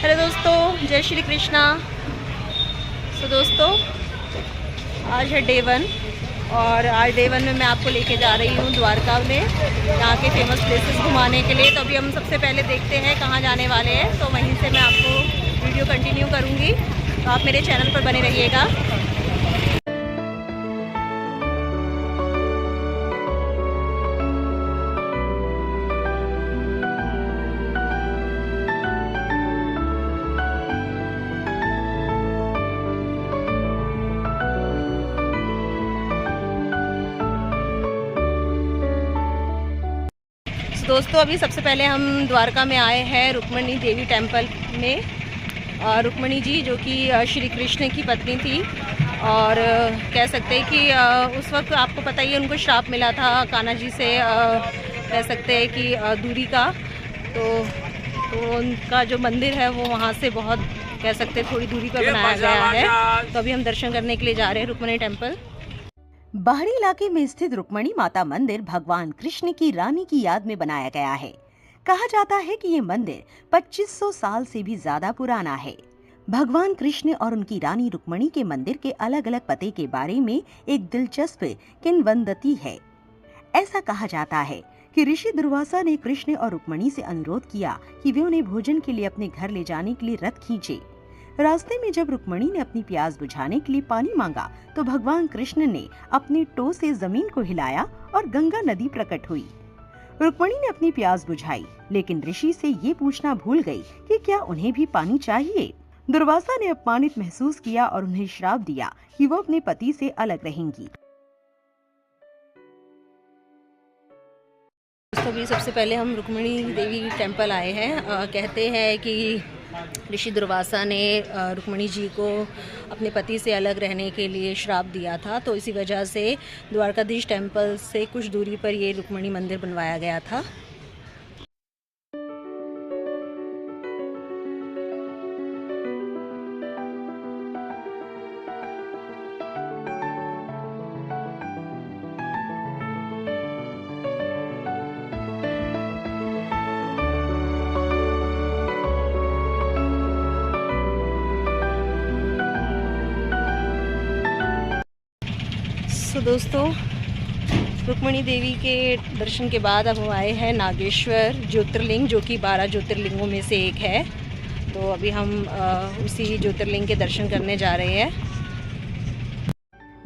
Hello दोस्तों, जय श्री कृष्णा। दोस्तों, आज है डे 1 और आज डे 1 में मैं आपको लेके जा रही हूँ द्वारका में, यहाँ के फेमस प्लेसेस घुमाने के लिए। तो अभी हम सबसे पहले देखते हैं कहाँ जाने वाले हैं, तो वहीं से मैं आपको वीडियो कंटिन्यू करूँगी। तो आप मेरे चैनल पर बने रहिएगा। दोस्तों, अभी सबसे पहले हम द्वारका में आए हैं रुक्मणी देवी टेम्पल में। रुक्मणी जी जो कि श्री कृष्ण की पत्नी थी और कह सकते हैं कि उस वक्त आपको पता ही है उनको श्राप मिला था कान्हा जी से, कह सकते हैं कि दूरी का। तो उनका जो मंदिर है वो वहाँ से बहुत, कह सकते हैं, थोड़ी दूरी पर बनाया गया है। तो अभी हम दर्शन करने के लिए जा रहे हैं रुक्मणी टेम्पल। बाहरी इलाके में स्थित रुक्मणी माता मंदिर भगवान कृष्ण की रानी की याद में बनाया गया है। कहा जाता है कि ये मंदिर 2500 साल से भी ज्यादा पुराना है। भगवान कृष्ण और उनकी रानी रुक्मणी के मंदिर के अलग अलग पते के बारे में एक दिलचस्प किंवदंती है। ऐसा कहा जाता है कि ऋषि दुर्वासा ने कृष्ण और रुक्मणी से अनुरोध किया कि वे उन्हें भोजन के लिए अपने घर ले जाने के लिए रथ खींचे। रास्ते में जब रुक्मणी ने अपनी प्यास बुझाने के लिए पानी मांगा तो भगवान कृष्ण ने अपने टो से जमीन को हिलाया और गंगा नदी प्रकट हुई। रुक्मणी ने अपनी प्यास बुझाई, लेकिन ऋषि से ये पूछना भूल गई कि क्या उन्हें भी पानी चाहिए। दुर्वासा ने अपमानित महसूस किया और उन्हें श्राप दिया कि वो अपने पति से अलग रहेंगी। तो अभी सबसे पहले हम रुक्मणी देवी टेम्पल आए हैं। कहते हैं कि ऋषि दुर्वासा ने रुक्मणी जी को अपने पति से अलग रहने के लिए श्राप दिया था, तो इसी वजह से द्वारकाधीश टेम्पल से कुछ दूरी पर ये रुक्मणी मंदिर बनवाया गया था। तो दोस्तों, रुक्मणी देवी के दर्शन के बाद अब हम आए हैं नागेश्वर ज्योतिर्लिंग, जो कि 12 ज्योतिर्लिंगों में से एक है। तो अभी हम उसी ज्योतिर्लिंग के दर्शन करने जा रहे हैं।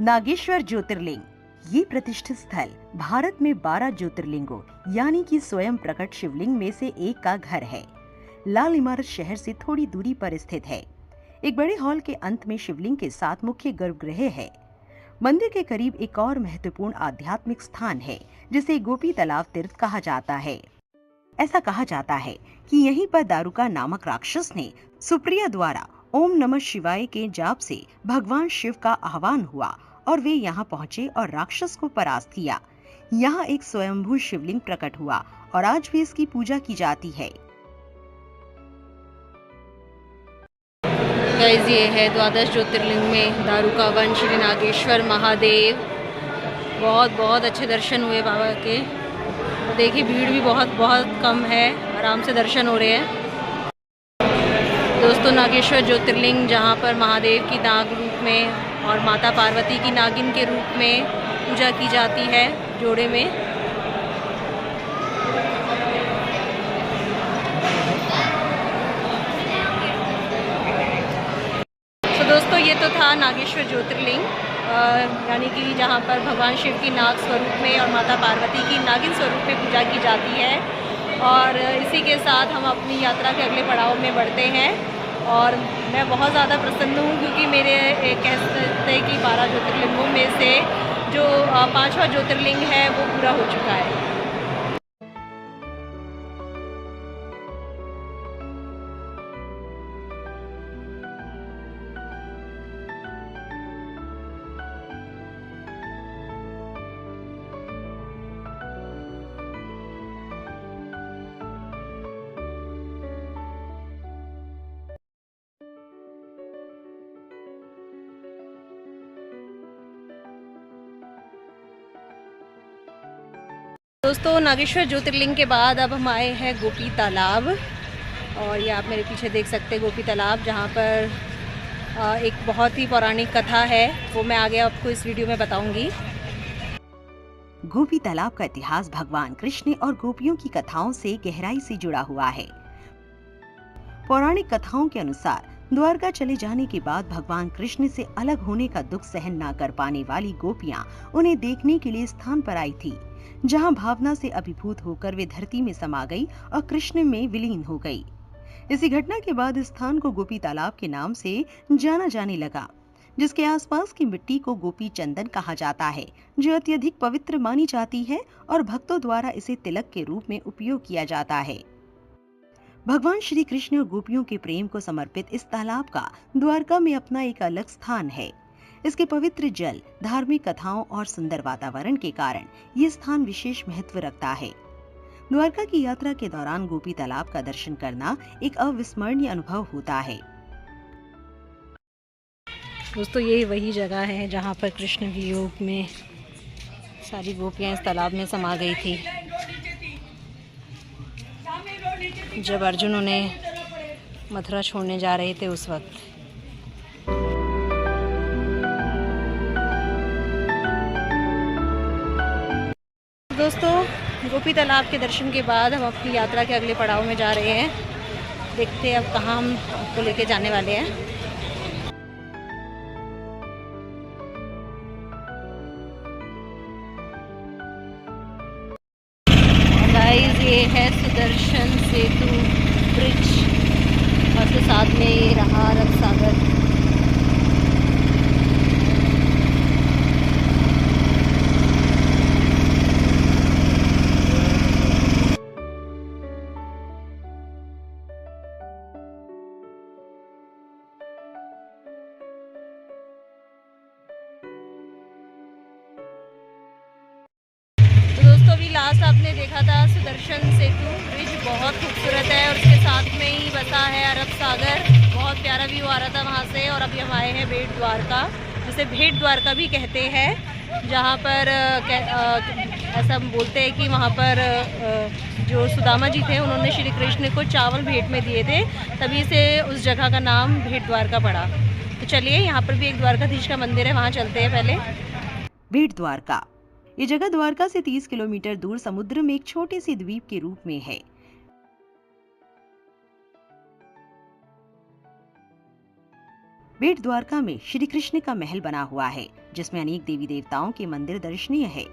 नागेश्वर ज्योतिर्लिंग ये प्रतिष्ठित स्थल भारत में 12 ज्योतिर्लिंगों यानी कि स्वयं प्रकट शिवलिंग में से एक का घर है। लाल इमारत शहर से थोड़ी दूरी पर स्थित है। एक बड़े हॉल के अंत में शिवलिंग के साथ मुख्य गर्भगृह है। मंदिर के करीब एक और महत्वपूर्ण आध्यात्मिक स्थान है जिसे गोपी तालाब तीर्थ कहा जाता है। ऐसा कहा जाता है कि यहीं पर दारुका नामक राक्षस ने सुप्रिया द्वारा ओम नमः शिवाय के जाप से भगवान शिव का आह्वान हुआ और वे यहाँ पहुँचे और राक्षस को परास्त किया। यहाँ एक स्वयंभू शिवलिंग प्रकट हुआ और आज भी इसकी पूजा की जाती है। गाइस, ये है 12 ज्योतिर्लिंग में दारुका वन श्री नागेश्वर महादेव। बहुत अच्छे दर्शन हुए बाबा के। देखिए, भीड़ भी बहुत कम है, आराम से दर्शन हो रहे हैं। दोस्तों, नागेश्वर ज्योतिर्लिंग जहाँ पर महादेव की नाग रूप में और माता पार्वती की नागिन के रूप में पूजा की जाती है जोड़े में। दोस्तों, ये तो था नागेश्वर ज्योतिर्लिंग, यानी कि जहाँ पर भगवान शिव की नाग स्वरूप में और माता पार्वती की नागिन स्वरूप में पूजा की जाती है। और इसी के साथ हम अपनी यात्रा के अगले पड़ाव में बढ़ते हैं। और मैं बहुत ज़्यादा प्रसन्न हूँ क्योंकि मेरे कह सकते हैं कि 12 ज्योतिर्लिंगों में से जो 5वां ज्योतिर्लिंग है वो पूरा हो चुका है। दोस्तों, नागेश्वर ज्योतिर्लिंग के बाद अब हम आए हैं गोपी तालाब। और ये आप मेरे पीछे देख सकते हैं गोपी तालाब, जहाँ पर एक बहुत ही पौराणिक कथा है, वो मैं आगे आपको इस वीडियो में बताऊंगी। गोपी तालाब का इतिहास भगवान कृष्ण और गोपियों की कथाओं से गहराई से जुड़ा हुआ है। पौराणिक कथाओं के अनुसार द्वारका चले जाने के बाद भगवान कृष्ण से अलग होने का दुख सहन न कर पाने वाली गोपियां उन्हें देखने के लिए स्थान पर आई थी, जहां भावना से अभिभूत होकर वे धरती में समा गई और कृष्ण में विलीन हो गई। इसी घटना के बाद इस स्थान को गोपी तालाब के नाम से जाना जाने लगा, जिसके आसपास की मिट्टी को गोपी चंदन कहा जाता है, जो अत्यधिक पवित्र मानी जाती है और भक्तों द्वारा इसे तिलक के रूप में उपयोग किया जाता है। भगवान श्री कृष्ण और गोपियों के प्रेम को समर्पित इस तालाब का द्वारका में अपना एक अलग स्थान है। इसके पवित्र जल, धार्मिक कथाओं और सुंदर वातावरण के कारण ये स्थान विशेष महत्व रखता है। द्वारका की यात्रा के दौरान गोपी तालाब का दर्शन करना एक अविस्मरणीय अनुभव होता है। दोस्तों, ये वही जगह है जहाँ पर कृष्ण वियोग में सारी गोपियाँ इस तालाब में समा गई थी, जब अर्जुन उन्हें मथुरा छोड़ने जा रहे थे उस वक्त। दोस्तों, गोपी तालाब के दर्शन के बाद हम अपनी यात्रा के अगले पड़ाव में जा रहे हैं। देखते हैं अब कहाँ हम आपको लेके जाने वाले हैं। गाइस, ये है सुदर्शन सेतु ब्रिज और उसके साथ में ये रहा अरब सागर। दोस्तों, अभी लास्ट आपने देखा था सुदर्शन सेतु ब्रिज, बहुत खूबसूरत है और उसके साथ में ही बसा है अरब सागर। बहुत प्यारा व्यू आ रहा था वहाँ से। और अभी हम आए हैं भेट द्वारका, जिसे भेट द्वारका भी कहते हैं, जहाँ पर ऐसा बोलते हैं कि वहाँ पर जो सुदामा जी थे उन्होंने श्री कृष्ण को चावल भेंट में दिए थे, तभी से उस जगह का नाम भेट द्वारका पड़ा। तो चलिए, यहाँ पर भी एक द्वारकाधीश का मंदिर है, वहाँ चलते हैं पहले। भेट द्वारका ये जगह द्वारका से 30 किलोमीटर दूर समुद्र में एक छोटे से द्वीप के रूप में है। भेट द्वारका में श्री कृष्ण का महल बना हुआ है, जिसमें अनेक देवी देवताओं के मंदिर दर्शनीय है।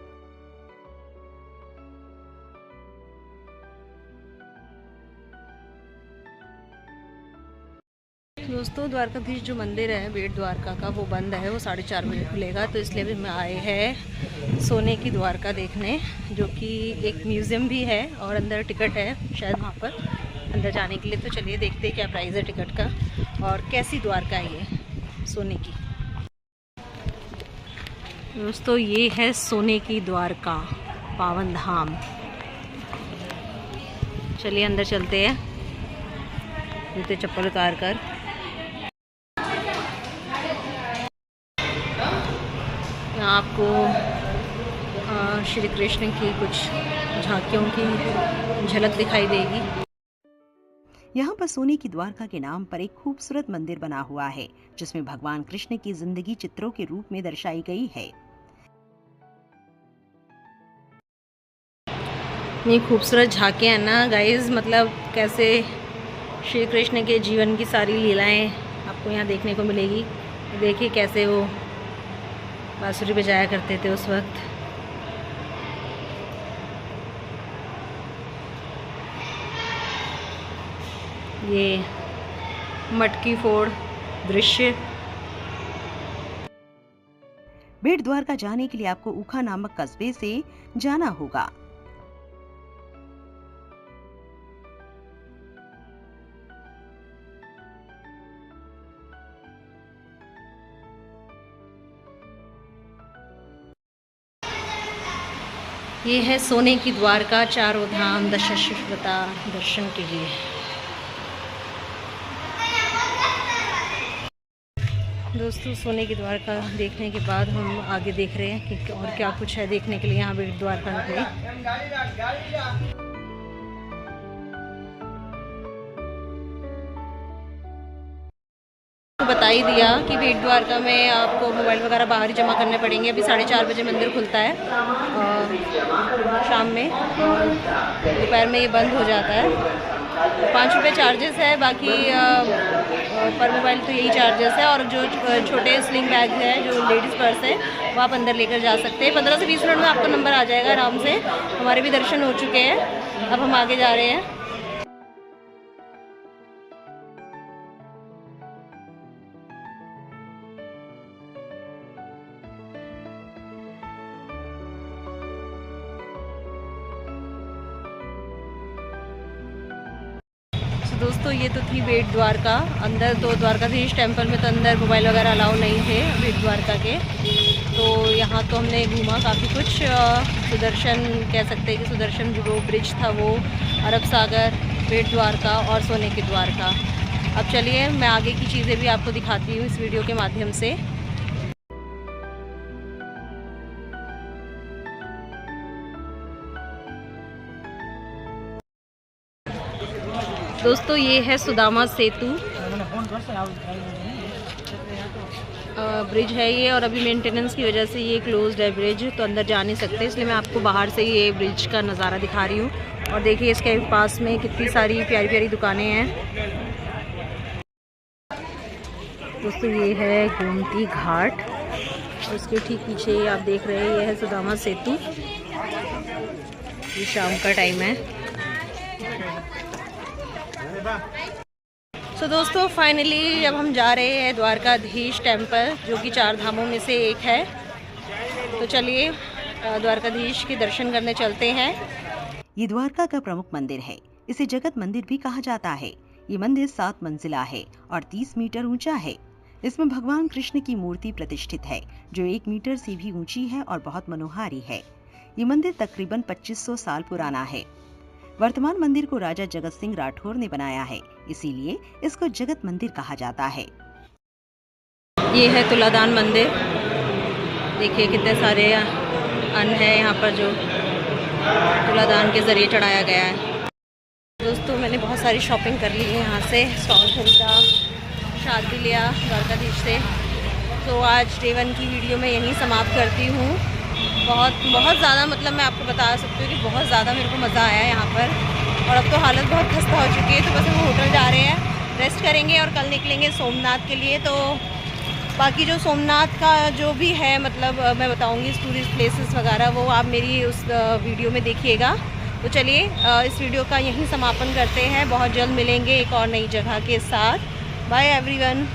दोस्तों, द्वारकाधीश जो मंदिर है भेट द्वारका का, वो बंद है, वो 4:30 बजे खुलेगा। तो इसलिए भी हम आए हैं सोने की द्वारका देखने, जो कि एक म्यूज़ियम भी है और अंदर टिकट है शायद वहाँ पर अंदर जाने के लिए। तो चलिए देखते हैं क्या प्राइस है टिकट का और कैसी द्वारका है ये सोने की। दोस्तों, ये है सोने की द्वारका, पावन धाम। चलिए अंदर चलते हैं, जूते चप्पल उतार कर। आपको श्री कृष्ण की कुछ झांकियों की झलक दिखाई देगी। यहाँ पर सोने की द्वारका के नाम पर एक खूबसूरत मंदिर बना हुआ है, जिसमें भगवान कृष्ण की जिंदगी चित्रों के रूप में दर्शाई गई है। ये खूबसूरत झांकियाँ हैं ना गाइस, मतलब कैसे श्री कृष्ण के जीवन की सारी लीलाएं आपको यहाँ देखने को मिलेगी। देखिए कैसे वो बांसुरी बजाया करते थे उस वक्त। ये मटकी फोड़ दृश्य। भेट द्वारका जाने के लिए आपको ऊखा नामक कस्बे से जाना होगा। ये है सोने की द्वारका, चारों धाम दशश्वता दर्शन के लिए। दोस्तों, सोने की द्वारका देखने के बाद हम आगे देख रहे हैं कि और क्या कुछ है देखने के लिए यहाँ भेट द्वारका में। तो बता ही दिया कि बेट द्वारका में आपको मोबाइल वगैरह बाहर ही जमा करने पड़ेंगे। अभी 4:30 बजे मंदिर खुलता है शाम में, दोपहर में ये बंद हो जाता है। 5 रुपये चार्जेस है, बाकी पर मोबाइल तो यही चार्जेस है। और जो छोटे स्लिंग बैग है, जो लेडीज़ पर्स है, वो आप अंदर लेकर जा सकते हैं। 15 से 20 मिनट में आपको नंबर आ जाएगा आराम से। हमारे भी दर्शन हो चुके हैं, अब हम आगे जा रहे हैं। दोस्तों ये तो थी बेट द्वारका। अंदर तो द्वारकाधीश टेंपल में तो अंदर मोबाइल वगैरह अलाउ नहीं थे बेट द्वारका के। तो यहाँ तो हमने घूमा काफ़ी कुछ। सुदर्शन कह सकते हैं कि सुदर्शन जो ब्रिज था वो, अरब सागर, बेट द्वारका और सोने की द्वारका। अब चलिए मैं आगे की चीज़ें भी आपको दिखाती हूँ इस वीडियो के माध्यम से। दोस्तों ये है सुदामा सेतु ब्रिज है ये, और अभी मेंटेनेंस की वजह से ये क्लोज्ड है ब्रिज, तो अंदर जा नहीं सकते, इसलिए मैं आपको बाहर से ये ब्रिज का नज़ारा दिखा रही हूँ। और देखिए इसके पास में कितनी सारी प्यारी प्यारी दुकानें हैं। दोस्तों ये है गोमती घाट, उसके ठीक पीछे आप देख रहे हैं ये है सुदामा सेतु। ये शाम का टाइम है। तो दोस्तों फाइनली जब हम जा रहे हैं द्वारकाधीश टेंपल, जो कि 4 धामों में से एक है, तो चलिए द्वारकाधीश के दर्शन करने चलते हैं। ये द्वारका का प्रमुख मंदिर है। इसे जगत मंदिर भी कहा जाता है। ये मंदिर 7 मंजिला है और 30 मीटर ऊंचा है। इसमें भगवान कृष्ण की मूर्ति प्रतिष्ठित है, जो 1 मीटर से भी ऊंची है और बहुत मनोहारी है। ये मंदिर तकरीबन 2500 साल पुराना है। वर्तमान मंदिर को राजा जगत सिंह राठौर ने बनाया है, इसीलिए इसको जगत मंदिर कहा जाता है। ये है तुलादान मंदिर। देखिए कितने सारे अन्न है यहाँ पर जो तुलादान के जरिए चढ़ाया गया है। दोस्तों मैंने बहुत सारी शॉपिंग कर ली है यहाँ से, स्टॉल खरीदा, प्रसाद भी लिया द्वारकाधीश से। तो आज डे 1 की वीडियो मैं यहीं समाप्त करती हूँ। बहुत ज़्यादा, मतलब मैं आपको बता सकती हूँ कि बहुत ज़्यादा मेरे को मज़ा आया यहाँ पर। और अब तो हालत बहुत खस्ता हो चुकी है, तो बस हम होटल जा रहे हैं, रेस्ट करेंगे और कल निकलेंगे सोमनाथ के लिए। तो बाकी जो सोमनाथ का जो भी है, मतलब मैं बताऊँगी टूरिस्ट प्लेसेस वगैरह, वो आप मेरी उस वीडियो में देखिएगा। तो चलिए इस वीडियो का यहीं समापन करते हैं। बहुत जल्द मिलेंगे एक और नई जगह के साथ। Bye everyone.